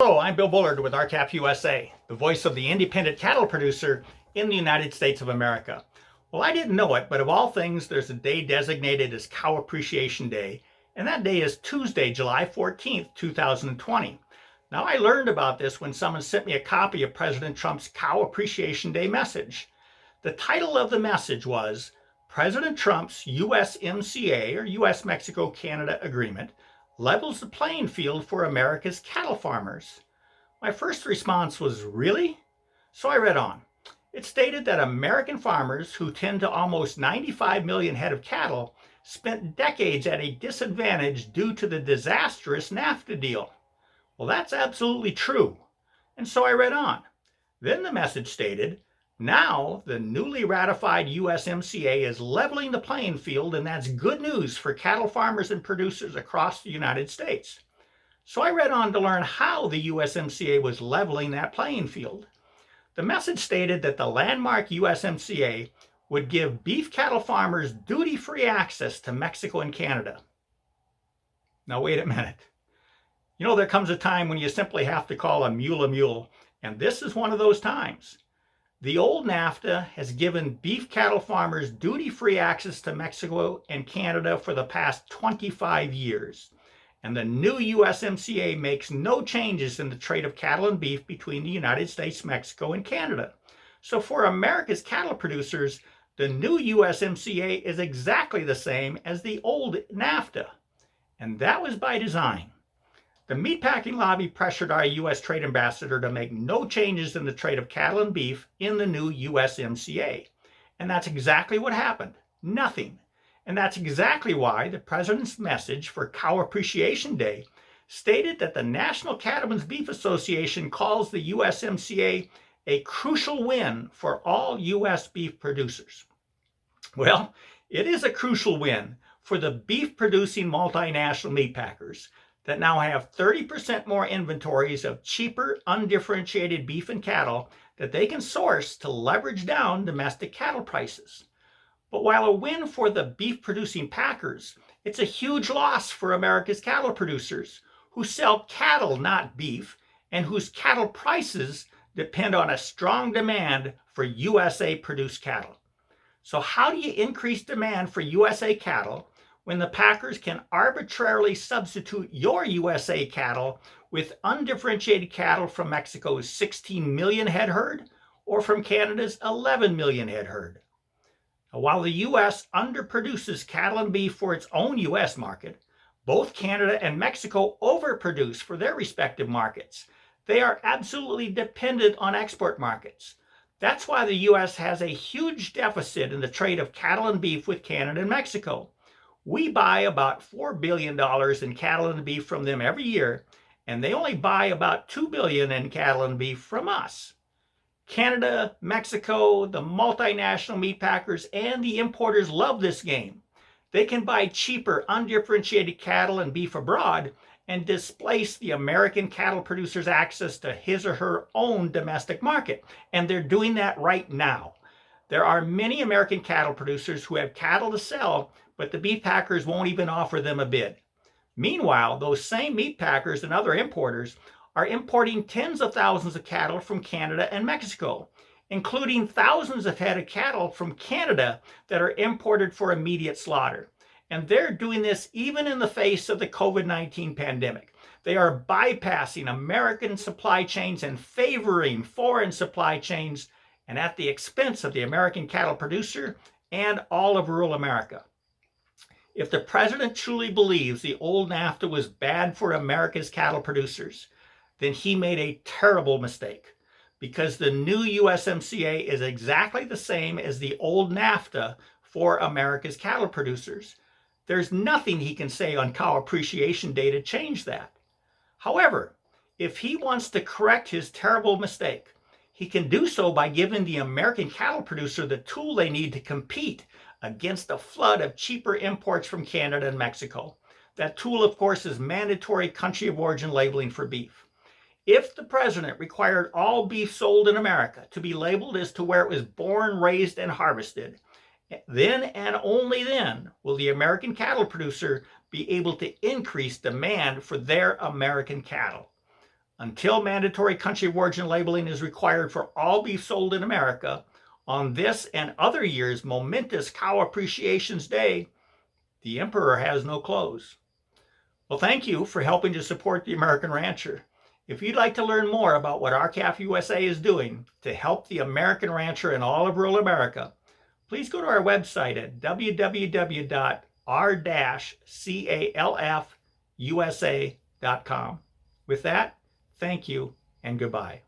Hello, I'm Bill Bullard with RCAP USA, the voice of the independent cattle producer in the United States of America. Well, I didn't know it, but of all things, there's a day designated as Cow Appreciation Day, and that day is Tuesday, July 14th, 2020. Now, I learned about this when someone sent me a copy of President Trump's Cow Appreciation Day message. The title of the message was President Trump's USMCA, or US-Mexico-Canada Agreement, levels the playing field for America's cattle farmers. My first response was, really? So I read on. It stated that American farmers, who tend to almost 95 million head of cattle, spent decades at a disadvantage due to the disastrous NAFTA deal. Well, that's absolutely true. And so I read on. Then the message stated, now the newly ratified USMCA is leveling the playing field, and that's good news for cattle farmers and producers across the United States. So I read on to learn how the USMCA was leveling that playing field. The message stated that the landmark USMCA would give beef cattle farmers duty-free access to Mexico and Canada. Now wait a minute. You know, there comes a time when you simply have to call a mule, and this is one of those times. The old NAFTA has given beef cattle farmers duty-free access to Mexico and Canada for the past 25 years. And the new USMCA makes no changes in the trade of cattle and beef between the United States, Mexico, and Canada. So for America's cattle producers, the new USMCA is exactly the same as the old NAFTA. And that was by design. The meatpacking lobby pressured our U.S. trade ambassador to make no changes in the trade of cattle and beef in the new USMCA. And that's exactly what happened. Nothing. And that's exactly why the president's message for Cow Appreciation Day stated that the National Cattlemen's Beef Association calls the USMCA a crucial win for all U.S. beef producers. Well, it is a crucial win for the beef-producing multinational meatpackers that now have 30% more inventories of cheaper, undifferentiated beef and cattle that they can source to leverage down domestic cattle prices. But while a win for the beef-producing packers, it's a huge loss for America's cattle producers who sell cattle, not beef, and whose cattle prices depend on a strong demand for USA-produced cattle. So how do you increase demand for USA cattle when the packers can arbitrarily substitute your USA cattle with undifferentiated cattle from Mexico's 16 million head herd or from Canada's 11 million head herd? Now, while the U.S. underproduces cattle and beef for its own U.S. market, both Canada and Mexico overproduce for their respective markets. They are absolutely dependent on export markets. That's why the U.S. has a huge deficit in the trade of cattle and beef with Canada and Mexico. We buy about $4 billion in cattle and beef from them every year, and they only buy about $2 billion in cattle and beef from us. Canada, Mexico, the multinational meat packers, and the importers love this game. They can buy cheaper, undifferentiated cattle and beef abroad and displace the American cattle producer's access to his or her own domestic market. And they're doing that right now. There are many American cattle producers who have cattle to sell, but the beef packers won't even offer them a bid. Meanwhile, those same meat packers and other importers are importing tens of thousands of cattle from Canada and Mexico, including thousands of head of cattle from Canada that are imported for immediate slaughter. And they're doing this even in the face of the COVID-19 pandemic. They are bypassing American supply chains and favoring foreign supply chains, and at the expense of the American cattle producer and all of rural America. If the president truly believes the old NAFTA was bad for America's cattle producers, then he made a terrible mistake, because the new USMCA is exactly the same as the old NAFTA for America's cattle producers. There's nothing he can say on Cow Appreciation Day to change that. However, if he wants to correct his terrible mistake, he can do so by giving the American cattle producer the tool they need to compete against a flood of cheaper imports from Canada and Mexico. That tool, of course, is mandatory country of origin labeling for beef. If the president required all beef sold in America to be labeled as to where it was born, raised, and harvested, then and only then will the American cattle producer be able to increase demand for their American cattle. until mandatory country of origin labeling is required for all beef sold in America, on this and other years' momentous Cow Appreciation Day, the Emperor has no clothes. Well, thank you for helping to support the American rancher. If you'd like to learn more about what R-CALF USA is doing to help the American rancher in all of rural America, please go to our website at www.r-calfusa.com. With that, thank you and goodbye.